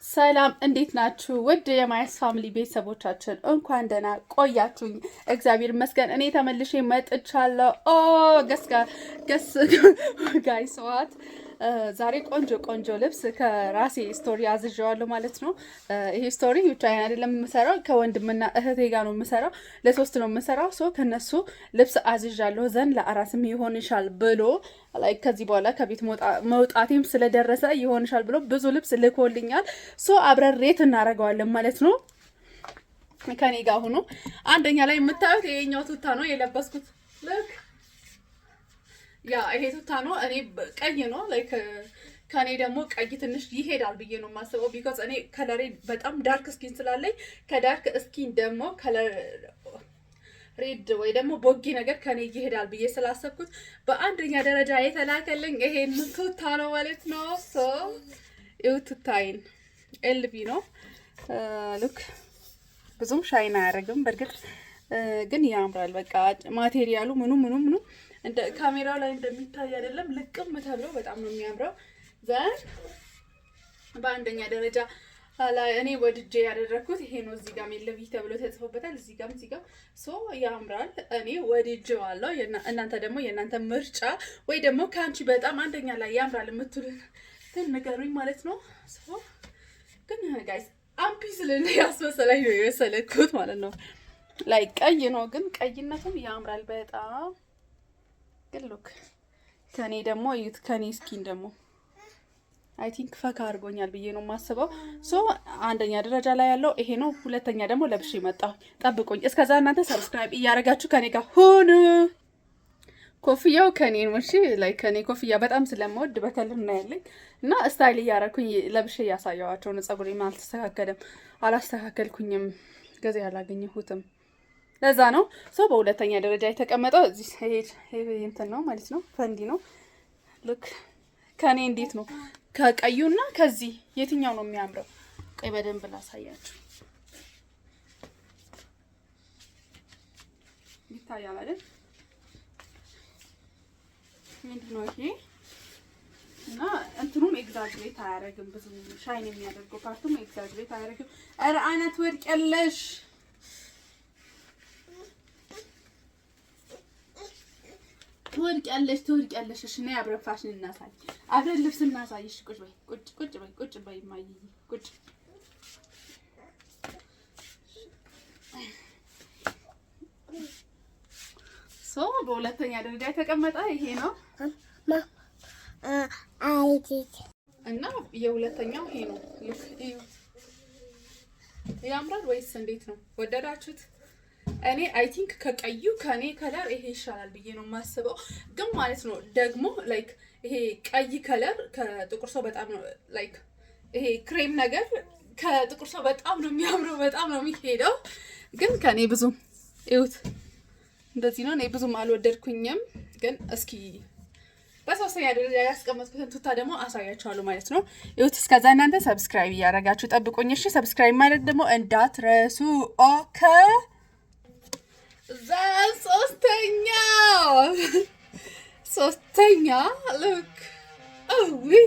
ሰላም እንዴት ናችሁ? ውድ የማይስ ፋሚሊ ቤተሰቦቻችን እንኳን ደህና ቆያችሁኝ። እግዚአብሔር ይመስገን እኔ ተመልሼ መጥቻለሁ። ገስ ጋይስ ዋት ዛሬ ቆንጆ ልብስ ከራሴ ስቶሪ አዝዣዋለሁ ማለት ነው። ይሄ ስቶሪ ብቻዬን አይደለም የምሰራው፣ ከወንድምና እህቴ ጋር ነው የምሰራው። ለሶስት ነው የምሰራው። ከነሱ ልብስ አዝዣለሁ ዘንድ ለአራስም ይሆንሻል ብሎ ከዚህ በኋላ ከቤት መውጣቴም ስለደረሰ ይሆንሻል ብሎ ብዙ ልብስ ልኮልኛል። አብረን ሬት እናደርገዋለን ማለት ነው። ከኔ ጋር ሆኖ አንደኛ ላይ የምታዩት ይሄኛው ቱታ ነው የለበስኩት። ያ ይሄ ቱታ ነው። እኔ ቀይ ነው ከኔ ደግሞ ቀይ ትንሽ ይሄዳል ብዬ ነው የማስበው። ቢኮዝ እኔ ከለሬ በጣም ዳርክ ስኪን ስላለኝ ከዳርክ ስኪን ደግሞ ከለር ሬድ ወይ ደግሞ ቦጊ ነገር ከኔ ይሄዳል ብዬ ስላሰብኩት በአንደኛ ደረጃ የተላከልኝ ይሄን ቱታ ነው ማለት ነው። ይኸው ቱታይን ኤልቢ ነው። ሉክ ብዙም ሻይን አያደርግም በእርግጥ ግን ያምራል። በቃ ማቴሪያሉ ምኑ እንደ ካሜራው ላይ እንደሚታይ አይደለም፣ ልቅም ተብሎ በጣም ነው የሚያምረው። ዘን በአንደኛ ደረጃ ላይ እኔ ወድጄ ያደረኩት ይሄ ነው። እዚህ ጋር ሜለቪ ተብሎ ተጽፎበታል። እዚህ ጋር ያምራል። እኔ ወድጄዋለሁ። እናንተ ደግሞ የእናንተ ምርጫ ወይ ደግሞ ካንቺ በጣም አንደኛ ላይ ያምራል የምትሉትን ንገሩኝ ማለት ነው። ግን ጋይስ አምፒስል ያስመሰለኝ ነው የመሰለኩት ማለት ነው። ቀይ ነው ግን ቀይነቱም ያምራል በጣም። ግን ሉክ ከኔ ደግሞ እዩት፣ ከኔ ስኪን ደግሞ አይ ቲንክ ፈካ አድርጎኛል ብዬ ነው የማስበው። አንደኛ ደረጃ ላይ ያለው ይሄ ነው። ሁለተኛ ደግሞ ለብሼ መጣሁ። ጠብቁኝ። እስከዛ እናንተ ሰብስክራይብ እያደረጋችሁ ከኔ ጋር ሁኑ። ኮፍያው ከኔ ነው። እሺ ከኔ ኮፍያ በጣም ስለምወድ በከልር ነው ያለኝ እና ስታይል እያደረኩኝ ለብሼ እያሳየዋቸው ነው። ፀጉሬም አላስተካከልኩኝም፣ ጊዜ አላገኘሁትም። ለዛ ነው በሁለተኛ ደረጃ የተቀመጠው። እዚህ ይሄ እንትን ነው ማለት ነው፣ ፈንዲ ነው። ሉክ ከኔ እንዴት ነው ከቀዩና ከዚህ የትኛው ነው የሚያምረው? ቀይ በደንብ ላሳያችሁ። ይታያል አይደል? ምንድነው ይሄ? እና እንትኑም ኤግዛጅሬት አያደርግም፣ ብዙ ሻይን የሚያደርገው ፓርቱም ኤግዛጅሬት አያደርግም። ኧረ አይነት ወድቀለሽ ትወድቂያለሽ። እሺ ነይ አብረን ፋሽን እናሳይ፣ አብረን ልብስ እናሳይ። እሺ ቁጭ በይ ማይ ቁጭ። በሁለተኛ ደረጃ የተቀመጠ ይሄ ነው እና የሁለተኛው ይሄ ነው። ያምራል ወይስ እንዴት ነው? ወደዳችሁት? እኔ አይ ቲንክ ከቀዩ ከኔ ከለር ይሄ ይሻላል ብዬ ነው የማስበው። ግን ማለት ነው ደግሞ ይሄ ቀይ ከለር ከጥቁር ሰው በጣም ነው ይሄ ክሬም ነገር ከጥቁር ሰው በጣም ነው የሚያምረው፣ በጣም ነው የሚሄደው። ግን ከኔ ብዙም እዩት፣ እንደዚህ ነው። እኔ ብዙም አልወደድኩኝም። ግን እስኪ በሶስተኛ ደረጃ ያስቀመጥኩትን ቱታ ደግሞ አሳያችኋለሁ ማለት ነው። እዩት። እስከዛ እናንተ ሰብስክራይብ እያደረጋችሁ ጠብቁኝ እሺ። ሰብስክራይብ ማለት ደግሞ እንዳትረሱ ኦኬ። ሶስተኛ ሉክ ወይ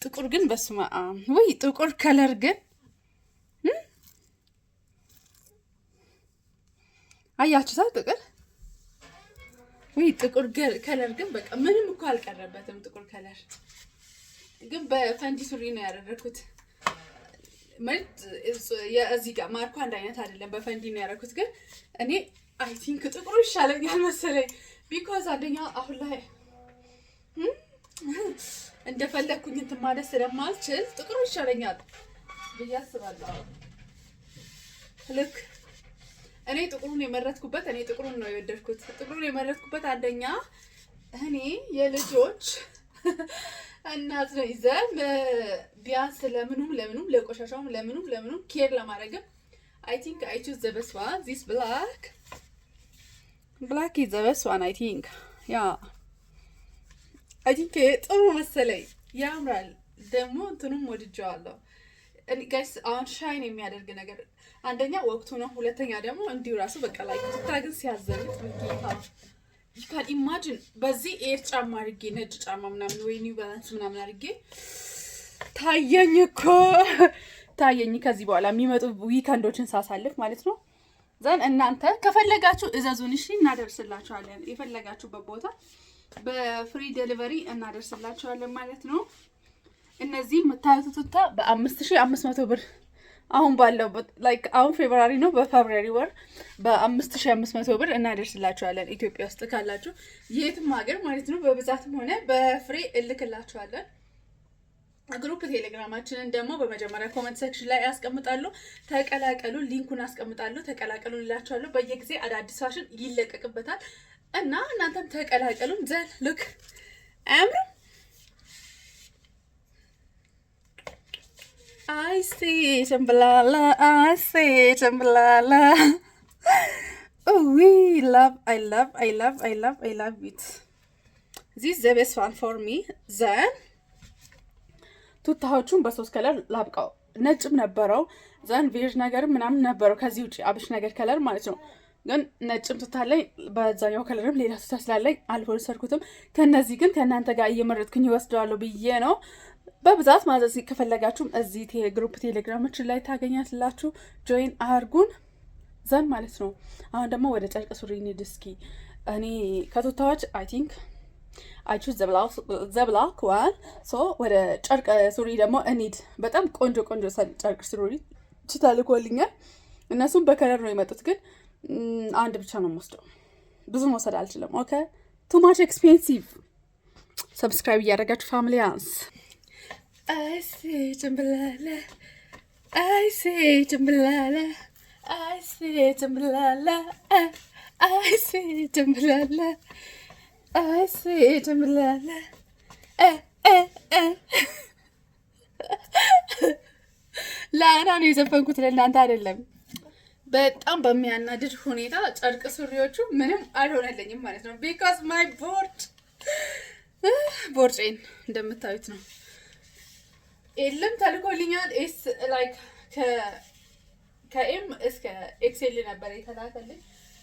ጥቁር ግን በስመ አብ ወይ ጥቁር ከለር ግን አያችሁታ? ጥቁር ከለር ግን በቃ ምንም እኮ አልቀረበትም። ጥቁር ከለር ግን በፈንዲ ሱሪ ነው ያደረኩት። ማለት እዚህ ጋር ማርኩ አንድ አይነት አይደለም። በፈንዲ ነው ያደረኩት። ግን እኔ አይ ቲንክ ጥቁሩ ይሻለኛል መሰለኝ። ቢኮዝ አንደኛ አሁን ላይ እንደፈለኩኝ እንትን ማለት ስለማልችል ጥቁሩ ይሻለኛል ብዬ አስባለሁ። ልክ እኔ ጥቁሩን ነው የወደድኩት። ጥቁሩን የመረጥኩበት አንደኛ እኔ የልጆች እናት ነው ይዘን ቢያንስ ለምኑም ለቆሻሻውም ለምኑም ኬር ለማድረግም I think I choose the best one. This black is the best one I think. Yeah. I think ጥሩ መሰለኝ፣ ያምራል ደግሞ እንትኑም ወድጄዋለሁ። ጋይስ አሁን ሻይን የሚያደርግ ነገር አንደኛ ወቅቱ ነው። ሁለተኛ ደግሞ እንዲሁ ራሱ በቃ ግን ሲያዘንጥ ጌታ you can imagine በዚህ ኤር ጫማ አድርጌ ነጭ ጫማ ምናምን ወይ ኒው ባላንስ ምናምን አድርጌ ታየኝ እኮ የሚታየኝ ከዚህ በኋላ የሚመጡ ዊከንዶችን ሳሳልፍ ማለት ነው። ዘን እናንተ ከፈለጋችሁ እዘዙን፣ እሺ እናደርስላችኋለን። የፈለጋችሁበት ቦታ በፍሪ ዴሊቨሪ እናደርስላችኋለን ማለት ነው። እነዚህ የምታዩት ቱታ በ5500 ብር አሁን ባለውበት ላይክ አሁን ፌብራሪ ነው፣ በፌብራሪ ወር በ5500 ብር እናደርስላችኋለን። ኢትዮጵያ ውስጥ ካላችሁ የትም ሀገር ማለት ነው፣ በብዛትም ሆነ በፍሬ እልክላችኋለን። ግሩፕ ቴሌግራማችንን ደግሞ በመጀመሪያ ኮመንት ሴክሽን ላይ ያስቀምጣሉ። ተቀላቀሉ፣ ሊንኩን አስቀምጣሉ። ተቀላቀሉ እላችኋለሁ። በየጊዜ አዳዲስ ፋሽን ይለቀቅበታል እና እናንተም ተቀላቀሉ። ዘን ሉክ አያምርም? I see Jambalala, I see Jambalala. Oh, I love it. This is the best one for me. Then ቱታዎቹን በሶስት ከለር ላብቃው። ነጭም ነበረው ዘን ቬጅ ነገር ምናምን ነበረው ከዚህ ውጪ አብሽ ነገር ከለር ማለት ነው። ግን ነጭም ቱታ ላይ በዛኛው ከለርም ሌላ ቱታ ስላለኝ አልወሰድኩትም። ከነዚህ ግን ከእናንተ ጋር እየመረጥኩኝ ይወስደዋለሁ ብዬ ነው። በብዛት ማዘዝ ከፈለጋችሁም እዚህ ግሩፕ ቴሌግራማችን ላይ ታገኛላችሁ። ጆይን አርጉን ዘን ማለት ነው። አሁን ደግሞ ወደ ጨርቅ ሱሪ እንሂድ እስኪ። እኔ ከቱታዎች አይ ቲንክ አይ ቹዝ ዘ ብላክ ዋን። ሶ ወደ ጨርቅ ሱሪ ደግሞ እንሂድ። በጣም ቆንጆ ጨርቅ ሱሪ ተልኮልኛል። እነሱም በከለር ነው የመጡት፣ ግን አንድ ብቻ ነው የምወስደው። ብዙ መውሰድ አልችልም። ኦኬ ቱ ማች ኤክስፔንሲቭ። ሰብስክራይብ እያደረጋችሁ ፋሚሊያንስ I say Jambalala, I say Jambalala, I say Jambalala, I say Jambalala, I say Jambalala, ላና ነው የዘፈንኩት ለእናንተ አይደለም። በጣም በሚያናድድ ሁኔታ ጨርቅ ሱሪዎቹ ምንም አልሆነልኝም ማለት ነው። ቢካዝ ማይ ቦርጬን እንደምታዩት ነው። የለም ተልኮልኛል። ኤስ ላይክ ከኤም እስከ ኤክሴል ነበር የተላከልኝ፣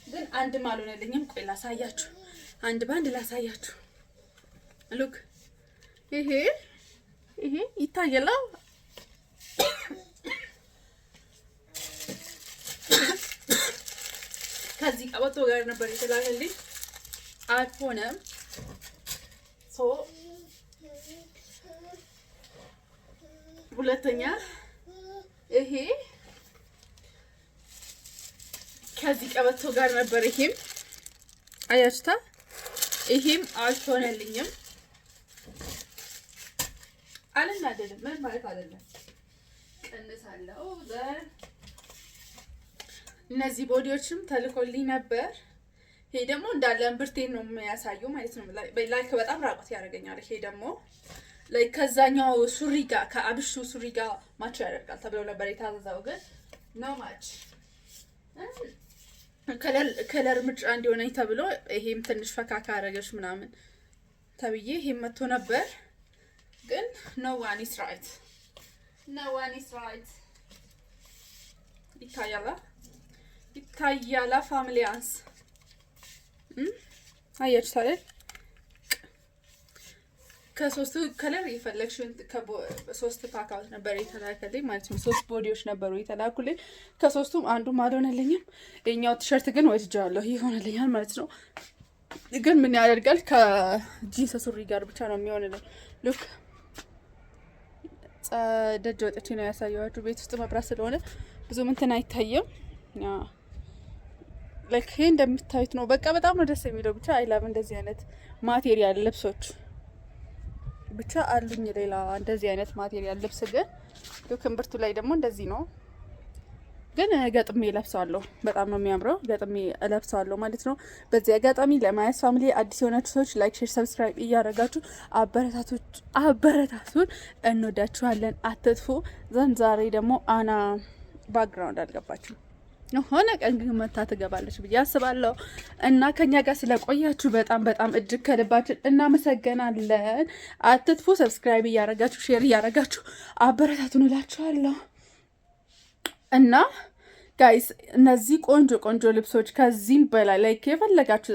ግን አንድም አልሆነልኝም። ቆይ ላሳያችሁ፣ አንድ ባንድ ላሳያችሁ። ሉክ ይሄ ይታያል። ከዚህ ቀበቶ ጋር ነበር የተላከልኝ፣ አልሆነም። ሶ ሁለተኛ ይሄ ከዚህ ቀበቶ ጋር ነበር። ይሄም አያችታ፣ ይሄም አልሆነልኝም። አልናደድም፣ ምን ማለት አይደለም። ቀንሳለሁ። እነዚህ ቦዲዎችም ተልኮልኝ ነበር። ይሄ ደግሞ እንዳለ እምብርቴን ነው የሚያሳየው ማለት ነው። ላይክ በጣም ራቆት ያደርገኛል። ይሄ ደግሞ ላይክ ከዛኛው ሱሪ ጋር ከአብሹ ሱሪ ጋር ማች ያደርጋል ተብሎ ነበር የታዘዘው፣ ግን ኖ ማች ከለር ምርጫ እንዲሆነኝ ተብሎ ይሄም ትንሽ ፈካካ አረገች ምናምን ተብዬ ይሄም መጥቶ ነበር፣ ግን ኖ ዋን ኢስ ራይት። ይታያላ ፋሚሊያንስ አያችሁ ታዲያ ከሶስቱ ከለር የፈለግሽውን ሶስት ፓካውት ነበር የተላከልኝ ማለት ነው። 3 ቦዲዎች ነበሩ የተላኩልኝ። ከሶስቱም አንዱም አልሆነልኝም። የኛው ቲሸርት ግን ወድጃለሁ፣ ይሆንልኛል ማለት ነው። ግን ምን ያደርጋል ከጂንስ ሱሪ ጋር ብቻ ነው የሚሆንልኝ። ሉክ ደጅ ወጥቼ ነው ያሳየኋችሁ። ቤት ውስጥ መብራት ስለሆነ ብዙ እንትን አይታየም። ላይክ ይሄ እንደምታዩት ነው። በቃ በጣም ነው ደስ የሚለው። ብቻ አይላቭ እንደዚህ አይነት ማቴሪያል ልብሶች ብቻ አሉኝ። ሌላ እንደዚህ አይነት ማቴሪያል ልብስ ግን እምብርቱ ላይ ደግሞ እንደዚህ ነው። ግን ገጥሜ ለብሳለሁ። በጣም ነው የሚያምረው። ገጥሜ ለብሳለሁ ማለት ነው። በዚህ አጋጣሚ ለማያስ ፋሚሊ አዲስ የሆናችሁ ሰዎች ላይክ፣ ሼር፣ ሰብስክራይብ እያደረጋችሁ አበረታቱን። እንወዳችኋለን። አትጥፉ። ዛሬ ደግሞ አና ባክግራውንድ አልገባችሁ ሆነ ቀን ግን መታ ትገባለች ብዬ አስባለሁ። እና ከኛ ጋር ስለቆያችሁ በጣም እጅግ ከልባችን እናመሰግናለን። አትጥፉ። ሰብስክራይብ እያደረጋችሁ ሼር እያደረጋችሁ አበረታቱን እላችኋለሁ። እና ጋይስ እነዚህ ቆንጆ ልብሶች ከዚህም በላይ ላይክ የፈለጋችሁ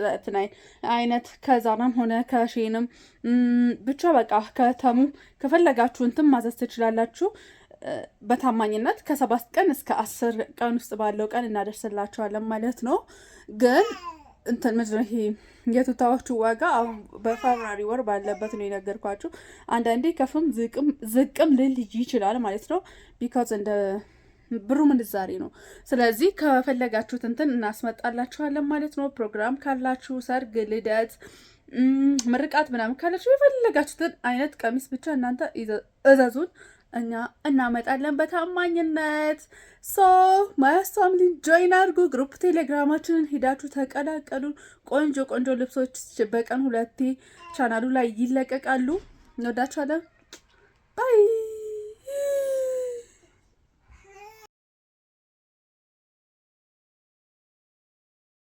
አይነት ከዛራም ሆነ ከሼንም ብቻ በቃ ከተሙ ከፈለጋችሁ እንትን ማዘዝ ትችላላችሁ። በታማኝነት ከ7 ቀን እስከ 10 ቀን ውስጥ ባለው ቀን እናደርስላችኋለን ማለት ነው። ግን እንትን ምንድን ነው ይሄ የቱታዎቹ ዋጋ አሁን በፌብራሪ ወር ባለበት ነው የነገርኳችሁ። አንዳንዴ ከፍም ዝቅም ልል ይችላል ማለት ነው። ቢካዝ እንደ ብሩ ምንዛሬ ነው። ስለዚህ ከፈለጋችሁት እንትን እናስመጣላችኋለን ማለት ነው። ፕሮግራም ካላችሁ፣ ሰርግ፣ ልደት፣ ምርቃት ምናምን ካላችሁ የፈለጋችሁትን አይነት ቀሚስ ብቻ እናንተ እዘዙን፣ እኛ እናመጣለን በታማኝነት። ሶ ማያስ ፋሚሊ ጆይን አድርጉ። ግሩፕ ቴሌግራማችንን ሄዳችሁ ተቀላቀሉ። ቆንጆ ቆንጆ ልብሶች በቀን 2 ቻናሉ ላይ ይለቀቃሉ። እንወዳችኋለን። ባይ